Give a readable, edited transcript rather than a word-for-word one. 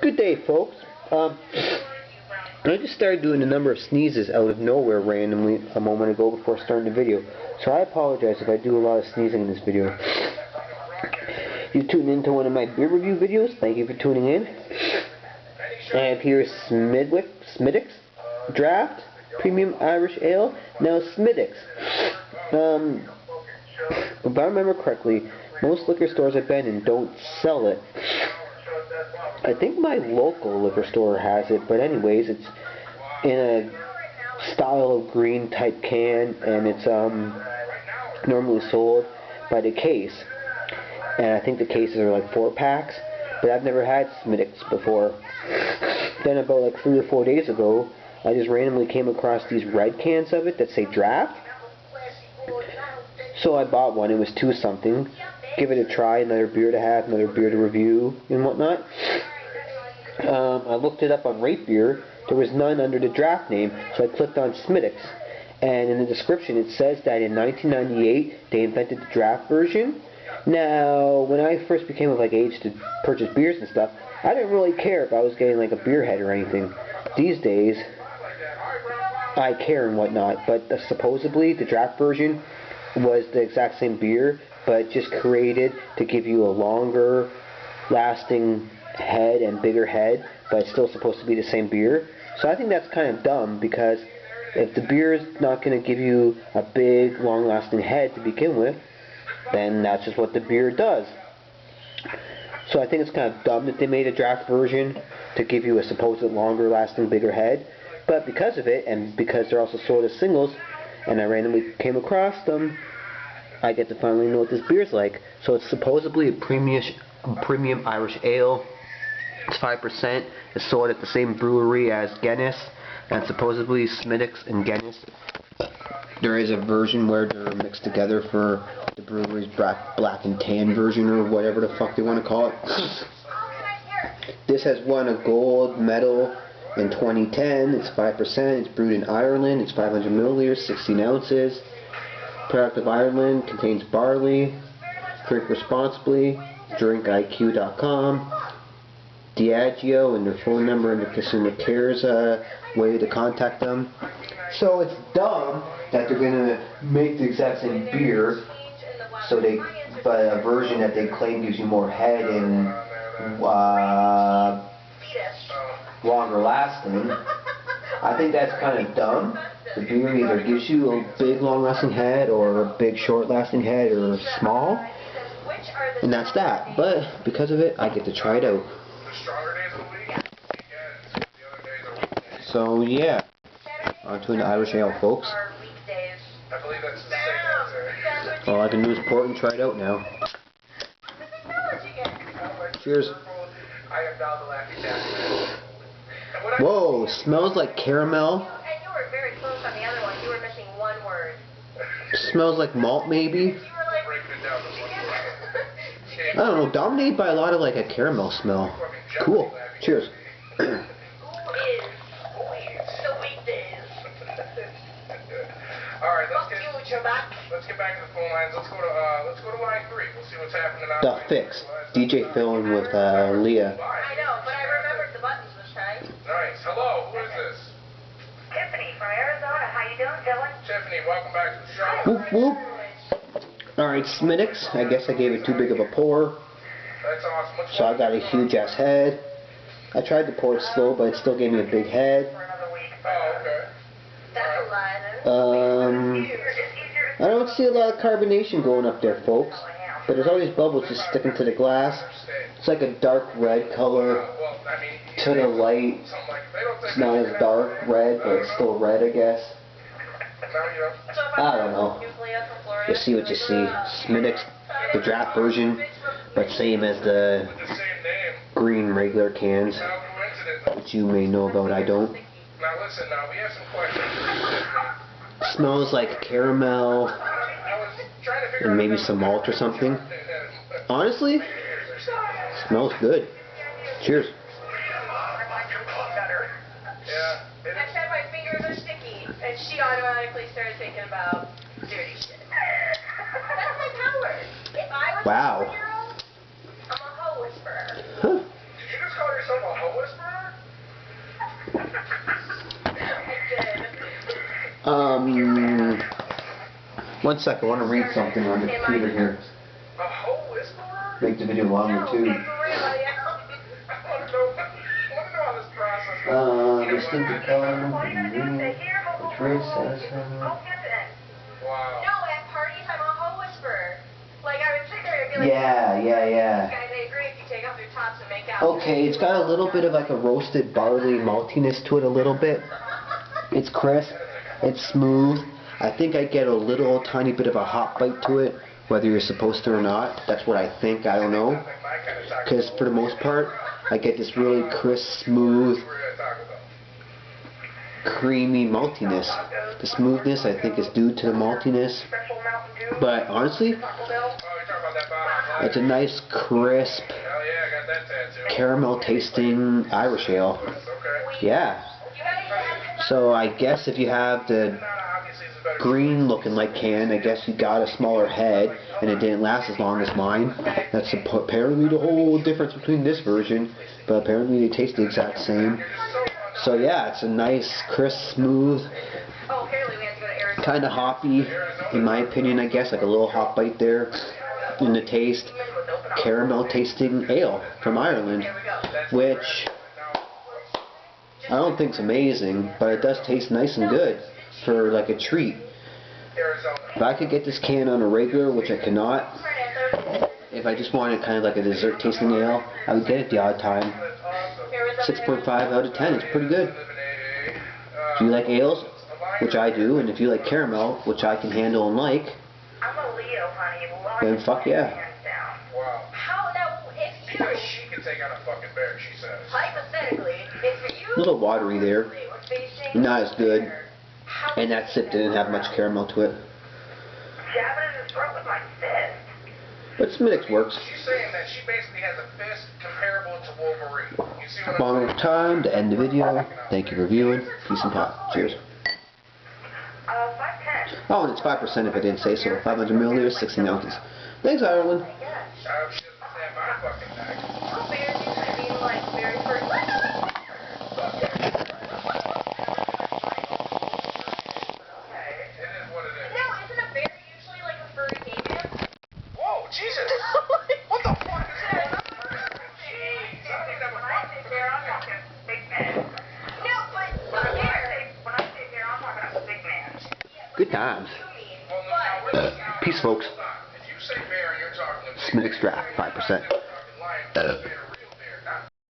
Good day, folks. I just started doing a number of sneezes out of nowhere randomly a moment ago before starting the video. So I apologize if I do a lot of sneezing in this video. You tuned into one of my beer review videos. Thank you for tuning in. I have here Smithwick's Draught Premium Irish Ale. Now Smithwick's. If I remember correctly, most liquor stores I've been in don't sell it. I think my local liquor store has it, but anyways, it's in a style of green type can, and it's normally sold by the case. And I think the cases are like 4-packs, but I've never had Smithwick's before. Then about like 3 or 4 days ago, I just randomly came across these red cans of it that say Draught. So I bought one. It was $2 something. Give it a try, another beer to have, another beer to review, and whatnot. I looked it up on Rate Beer. There was none under the Draught name, so I clicked on Smithwick's. And in the description it says that in 1998 they invented the Draught version. Now, when I first became of like age to purchase beers and stuff, I didn't really care if I was getting like a beer head or anything. These days, I care and whatnot, but supposedly the Draught version was the exact same beer, but just created to give you a longer lasting head and bigger head, but it's still supposed to be the same beer. So I think that's kind of dumb, because if the beer is not going to give you a big long lasting head to begin with, then that's just what the beer does. So I think it's kind of dumb that they made a Draught version to give you a supposed longer lasting bigger head, but because of it, and because they're also sold as singles, and I randomly came across them, I get to finally know what this beer's like. So it's supposedly a premium Irish ale. It's 5%. It's sold at the same brewery as Guinness, and supposedly Smithwick's and Guinness, there is a version where they're mixed together for the brewery's black and tan version, or whatever the fuck they want to call it. This has won a gold medal in 2010. It's 5%. It's brewed in Ireland. It's 500 milliliters, 16 ounces. Product of Ireland, contains barley. Drink responsibly. DrinkIQ.com. Diageo and their phone number and the consumer cares way to contact them. So it's dumb that they're gonna make the exact same beer, but a version that they claim gives you more head and longer lasting. I think that's kind of dumb. The beer either gives you a big long lasting head, or a big short lasting head, or small, and that's that. But because of it, I get to try it out. So yeah, on to an Irish ale, folks. All I can do is pour it and try it out now. Cheers. Whoa, smells like caramel. Smells like malt, maybe. I don't know, dominated by a lot of like a caramel smell. Cool. Cheers. Alright, let's get back to the phone lines. Let's go to line 3. We'll see what's happening now. The Fix. DJ filling with Leah. I know, but I remembered the buttons this time. Nice. Hello, who is this? Tiffany from Arizona. How you doing, Dylan? Tiffany, welcome back to the show. Whoop whoop. Alright, Smithwick's. I guess I gave it too big of a pour. That's awesome. So I got a huge ass head. I tried to pour it slow, but it still gave me a big head. Oh, okay. I don't see a lot of carbonation going up there, folks. But there's always bubbles just sticking to the glass. It's like a dark red color to the light. It's not as dark red, but it's still red, I guess. I don't know. You see what you see. Smithwick's, the Draught version, but same as the green regular cans, which you may know about, I don't. Now listen, we have some questions. Smells like caramel and maybe some malt or something. Honestly, smells good. Cheers. I said my fingers are sticky, and she automatically started thinking about dirty shit. That's my power. If I was wow. a girl, I'm a hoe whisperer. Huh. Did you just call One second, I want to read something on the computer here. A whole whisperer? Make the video longer too. I want to know how this process Distinct color, trace says. Wow. No, at parties I'm a hoe whisperer. Like I would sit there and be like, Yeah. guys, I agree if you take off your tops and make out. Okay, it's got a little bit of like a roasted barley maltiness to it a little bit. It's crisp, it's smooth. I think I get a little tiny bit of a hot bite to it, whether you're supposed to or not. That's what I think, I don't know. Because for the most part, I get this really crisp, smooth, creamy maltiness. The smoothness I think is due to the maltiness. But honestly, it's a nice, crisp, caramel tasting Irish ale. Yeah. So I guess if you have the green looking like can, I guess you got a smaller head and it didn't last as long as mine. That's apparently the whole difference between this version, but apparently they taste the exact same. So yeah, it's a nice, crisp, smooth, kind of hoppy, in my opinion, I guess, like a little hop bite there in the taste, caramel tasting ale from Ireland, which I don't think is amazing, but it does taste nice and good for like a treat. If I could get this can on a regular, which I cannot, if I just wanted kind of like a dessert tasting ale, I would get it the odd time. 6.5 out of 10, it's pretty good. If you like ales, which I do, and if you like caramel, which I can handle and like, then fuck yeah. Wow. How now, if you... Because she can take out a fucking bear, she says. Hypothetically, if you... A little watery there, not as good, and that sip didn't have much caramel to it. But Smithwick works. She's saying that she basically has a fist comparable to Wolverine. You see what I'm Long saying? time to end the video. Thank you for viewing. Peace and pot. Cheers. Oh, and it's 5% if I didn't say so. 500 milliliters, 16 ounces. Thanks, Ireland. She doesn't stand my fucking neck. Jesus! What the fuck is that? Jeez! I think that was bear, I'm talking big man. No, but When I say bear, I'm talking about big man. Good times. Peace, folks. If you say bear, you're talking Smithwick's Draught, 5%.